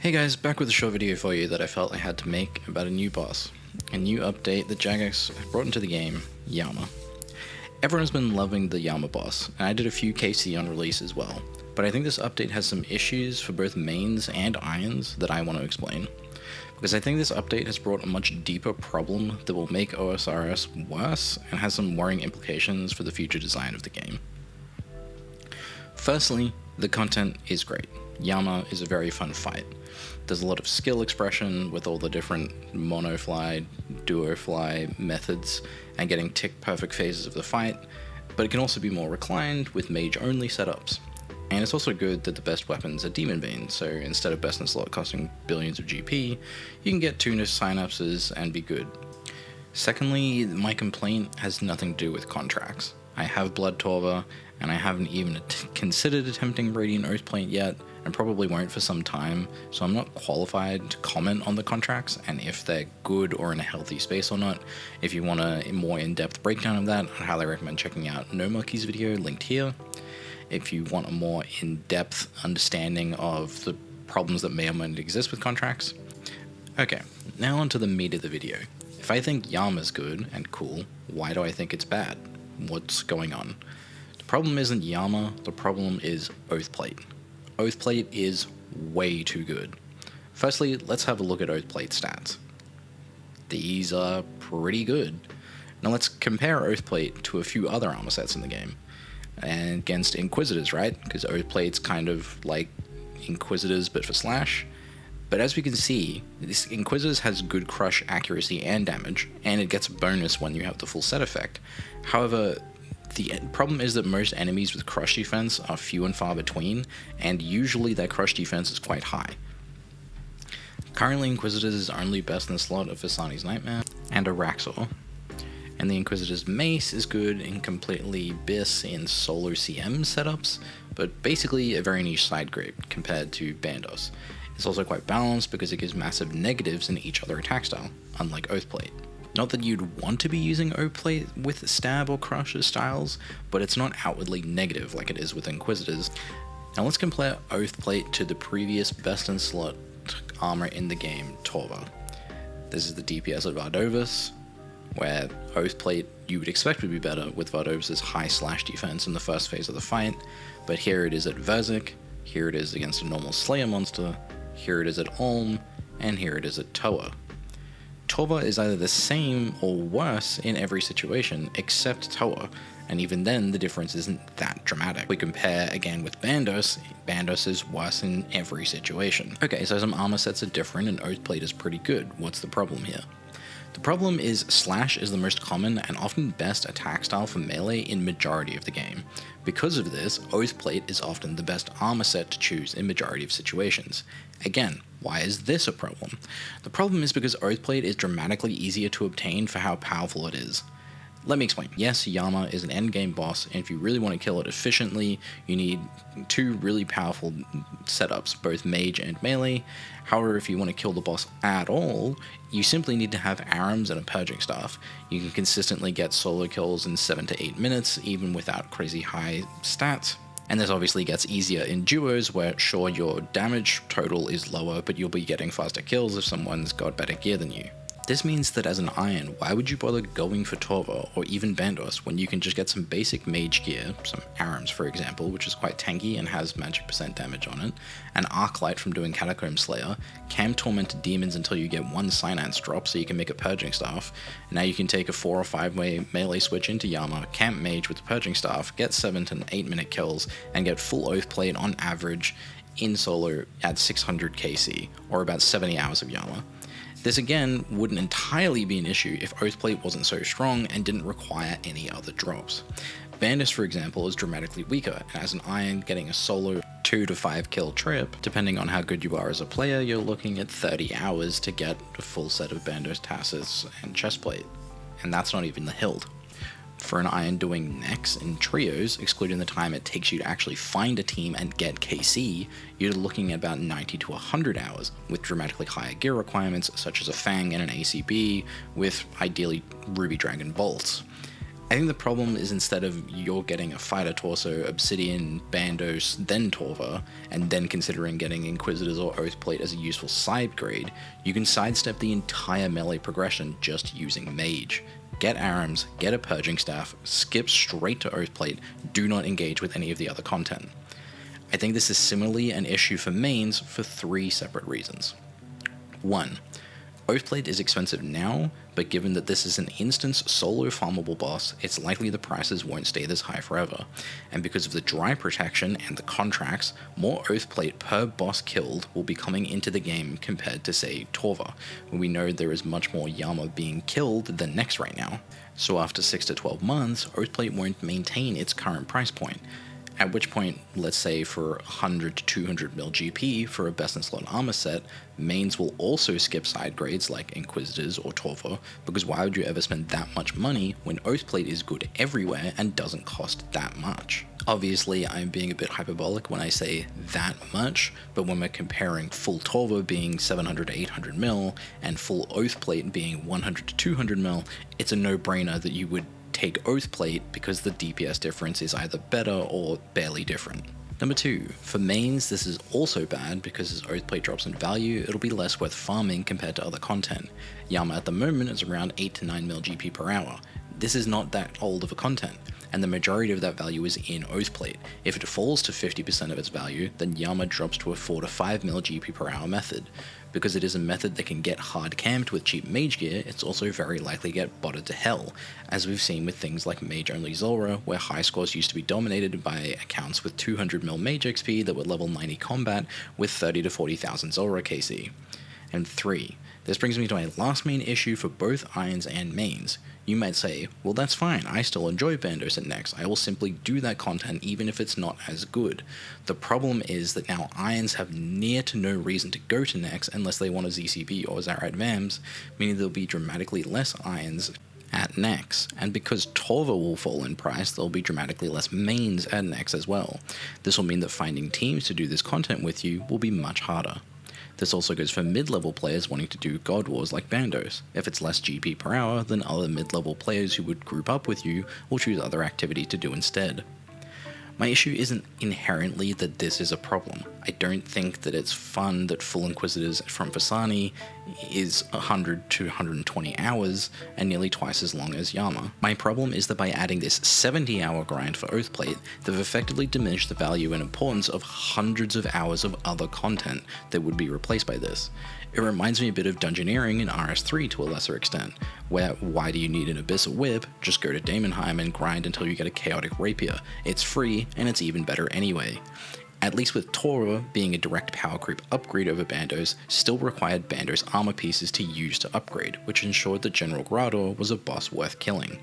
Hey guys, back with a short video for you that I felt I had to make about a new boss. A new update that Jagex brought into the game, Yama. Everyone has been loving the Yama boss, and I did a few KC on release as well, but I think this update has some issues for both mains and irons that I want to explain. Because I think this update has brought a much deeper problem that will make OSRS worse and has some worrying implications for the future design of the game. Firstly, the content is great. Yama is a very fun fight. There's a lot of skill expression with all the different mono fly, duo fly methods and getting tick perfect phases of the fight, but it can also be more reclined with mage only setups. And it's also good that the best weapons are Demon Bane, so instead of best in slot costing billions of GP, you can get 2 synapses and be good. Secondly, my complaint has nothing to do with contracts. I have Blood Torva, and I haven't even considered attempting Radiant Oathplate yet, and probably won't for some time, so I'm not qualified to comment on the contracts and if they're good or in a healthy space or not. If you want a more in-depth breakdown of that, I'd highly recommend checking out No Monkey's video linked here. If you want a more in-depth understanding of the problems that may or may not exist with contracts. Okay, now onto the meat of the video. If I think Yama's good and cool, why do I think it's bad? What's going on? The problem isn't Yama, the problem is Oathplate. Oathplate is way too good. Firstly, let's have a look at Oathplate stats. These are pretty good. Now let's compare Oathplate to a few other armor sets in the game. And against Inquisitors, right? Because Oathplate's kind of like Inquisitors but for slash. But as we can see, this Inquisitors has good crush accuracy and damage, and it gets a bonus when you have the full set effect. However, the problem is that most enemies with crush defense are few and far between, and usually their crush defense is quite high. Currently, Inquisitors is only best in the slot of Visani's Nightmare and a Raxor. And the Inquisitor's Mace is good in completely BIS in solo CM setups, but basically a very niche side grade compared to Bandos. It's also quite balanced because it gives massive negatives in each other attack style, unlike Oathplate. Not that you'd want to be using Oathplate with Stab or Crush as styles, but it's not outwardly negative like it is with Inquisitors. Now let's compare Oathplate to the previous best in slot armor in the game, Torva. This is the DPS of Vardovus, where Oathplate you would expect would be better with Vardovus' high slash defense in the first phase of the fight, but here it is at Verzik, here it is against a normal Slayer monster, here it is at Ulm, and here it is at Toa. Torva is either the same or worse in every situation except Toa, and even then the difference isn't that dramatic. We compare again with Bandos, Bandos is worse in every situation. Okay, so some armor sets are different and Oathplate is pretty good. What's the problem here? The problem is Slash is the most common and often best attack style for melee in majority of the game. Because of this, Oathplate is often the best armor set to choose in majority of situations. Again, why is this a problem? The problem is because Oathplate is dramatically easier to obtain for how powerful it is. Let me explain. Yes, Yama is an endgame boss, and if you really want to kill it efficiently, you need 2 really powerful setups, both mage and melee. However, if you want to kill the boss at all, you simply need to have Arams and a Purging Staff. You can consistently get solo kills in 7 to 8 minutes, even without crazy high stats. And this obviously gets easier in duos, where sure, your damage total is lower, but you'll be getting faster kills if someone's got better gear than you. This means that as an Iron, why would you bother going for Torva or even Bandos when you can just get some basic mage gear, some Arams for example, which is quite tanky and has magic % damage on it, an Arclight from doing Catacomb Slayer, Cam Tormented Demons until you get 1 Synance drop so you can make a Purging Staff, and now you can take a 4 or 5 way melee switch into Yama, Camp Mage with the Purging Staff, get 7 to 8 minute kills, and get full Oathplate on average in solo at 600 KC, or about 70 hours of Yama. This again wouldn't entirely be an issue if Oathplate wasn't so strong and didn't require any other drops. Bandus, for example, is dramatically weaker, and as an Iron, getting a solo 2 to 5 kill trip, depending on how good you are as a player, you're looking at 30 hours to get a full set of Bandos, Tassus, and Chestplate, and that's not even the hilt. For an Iron doing Nex in trios, excluding the time it takes you to actually find a team and get KC, you're looking at about 90 to 100 hours, with dramatically higher gear requirements such as a Fang and an ACB, with ideally Ruby Dragon bolts. I think the problem is instead of you're getting a fighter torso, Obsidian, Bandos, then Torva, and then considering getting Inquisitors or Oathplate as a useful side grade, you can sidestep the entire melee progression just using Mage. Get Arams, get a Purging Staff, skip straight to Oathplate, do not engage with any of the other content. I think this is similarly an issue for mains for 3 separate reasons. 1. Oathplate is expensive now, but given that this is an instance solo farmable boss, it's likely the prices won't stay this high forever, and because of the dry protection and the contracts, more Oathplate per boss killed will be coming into the game compared to, say, Torva, where we know there is much more Yama being killed than Nex right now. So after 6 to 12 months, Oathplate won't maintain its current price point, at which point, let's say for 100 to 200 mil GP for a best in slot armor set, mains will also skip side grades like Inquisitors or Torva, because why would you ever spend that much money when Oathplate is good everywhere and doesn't cost that much? Obviously, I'm being a bit hyperbolic when I say that much, but when we're comparing full Torva being 700 to 800 mil and full Oathplate being 100 to 200 mil, it's a no-brainer that you would take Oathplate because the DPS difference is either better or barely different. Number 2, for mains this is also bad because as Oathplate drops in value, it'll be less worth farming compared to other content. Yama at the moment is around 8 to 9 mil GP per hour. This is not that old of a content, and the majority of that value is in Oathplate. If it falls to 50% of its value, then Yama drops to a 4 to 5 mil GP per hour method. Because it is a method that can get hard camped with cheap mage gear, it's also very likely to get botted to hell, as we've seen with things like Mage Only Zulrah, where high scores used to be dominated by accounts with 200 mil mage XP that were level 90 combat with 30 to 40,000 Zulrah KC. And 3. This brings me to my last main issue for both irons and mains. You might say, well that's fine, I still enjoy Bandos and Nex, I will simply do that content even if it's not as good. The problem is that now irons have near to no reason to go to Nex unless they want a ZCB or Zarat Vams, meaning there'll be dramatically less irons at Nex, and because Torva will fall in price, there'll be dramatically less mains at Nex as well. This will mean that finding teams to do this content with you will be much harder. This also goes for mid-level players wanting to do God Wars like Bandos. If it's less GP per hour, then other mid-level players who would group up with you will choose other activity to do instead. My issue isn't inherently that this is a problem. I don't think that it's fun that full Inquisitors from Fasani is 100 to 120 hours and nearly twice as long as Yama. My problem is that by adding this 70-hour grind for Oathplate, they've effectively diminished the value and importance of hundreds of hours of other content that would be replaced by this. It reminds me a bit of Dungeoneering in RS3 to a lesser extent, where why do you need an Abyssal Whip? Just go to Daemonheim and grind until you get a Chaotic Rapier. It's free, and it's even better anyway. At least with Torva being a direct power creep upgrade over Bandos, still required Bandos armor pieces to use to upgrade, which ensured that General Grador was a boss worth killing.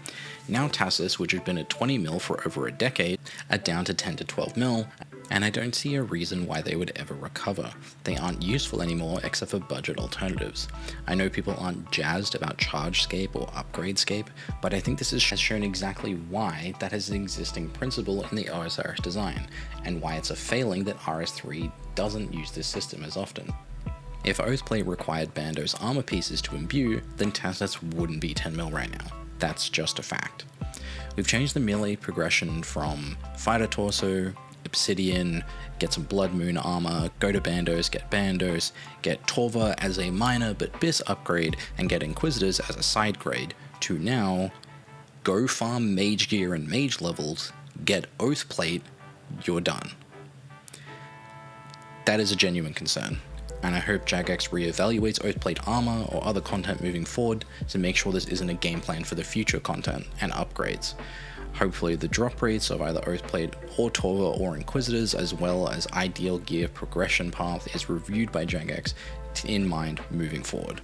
Now Tassus, which had been at 20 mil for over a decade, are down to 10 to 12 mil, and I don't see a reason why they would ever recover. They aren't useful anymore except for budget alternatives. I know people aren't jazzed about Chargescape or Upgradescape, but I think this has shown exactly why that is an existing principle in the OSRS design, and why it's a failing that RS3 doesn't use this system as often. If Oathplate required Bandos armor pieces to imbue, then Tassus wouldn't be 10 mil right now. That's just a fact. We've changed the melee progression from Fighter Torso, Obsidian, get some Blood Moon armor, go to Bandos, get Torva as a minor but BIS upgrade, and get Inquisitors as a side grade, to now, go farm mage gear and mage levels, get Oathplate, you're done. That is a genuine concern, and I hope Jagex reevaluates Oathplate armor or other content moving forward to make sure this isn't a game plan for the future content and upgrades. Hopefully the drop rates of either Oathplate or Torva or Inquisitors, as well as ideal gear progression path, is reviewed by Jagex in mind moving forward.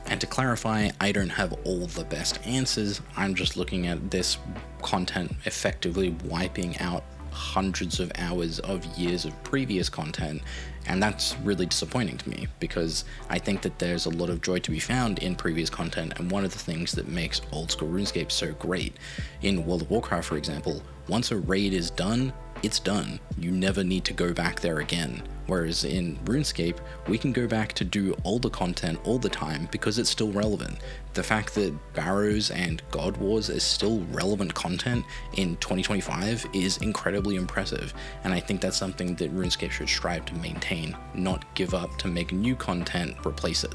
And to clarify, I don't have all the best answers, I'm just looking at this content effectively wiping out hundreds of hours of years of previous content, and that's really disappointing to me because I think that there's a lot of joy to be found in previous content, and one of the things that makes old school RuneScape so great. In World of Warcraft, for example, once a raid is done, it's done. You never need to go back there again. Whereas in RuneScape, we can go back to do older content all the time because it's still relevant. The fact that Barrows and God Wars is still relevant content in 2025 is incredibly impressive, and I think that's something that RuneScape should strive to maintain, not give up to make new content replace it.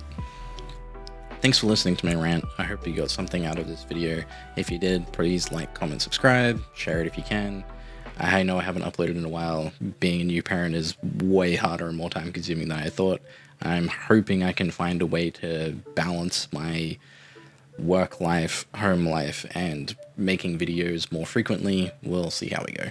Thanks for listening to my rant. I hope you got something out of this video. If you did, please like, comment, subscribe, share it if you can. I know I haven't uploaded in a while. Being a new parent is way harder and more time consuming than I thought. I'm hoping I can find a way to balance my work life, home life, and making videos more frequently. We'll see how we go.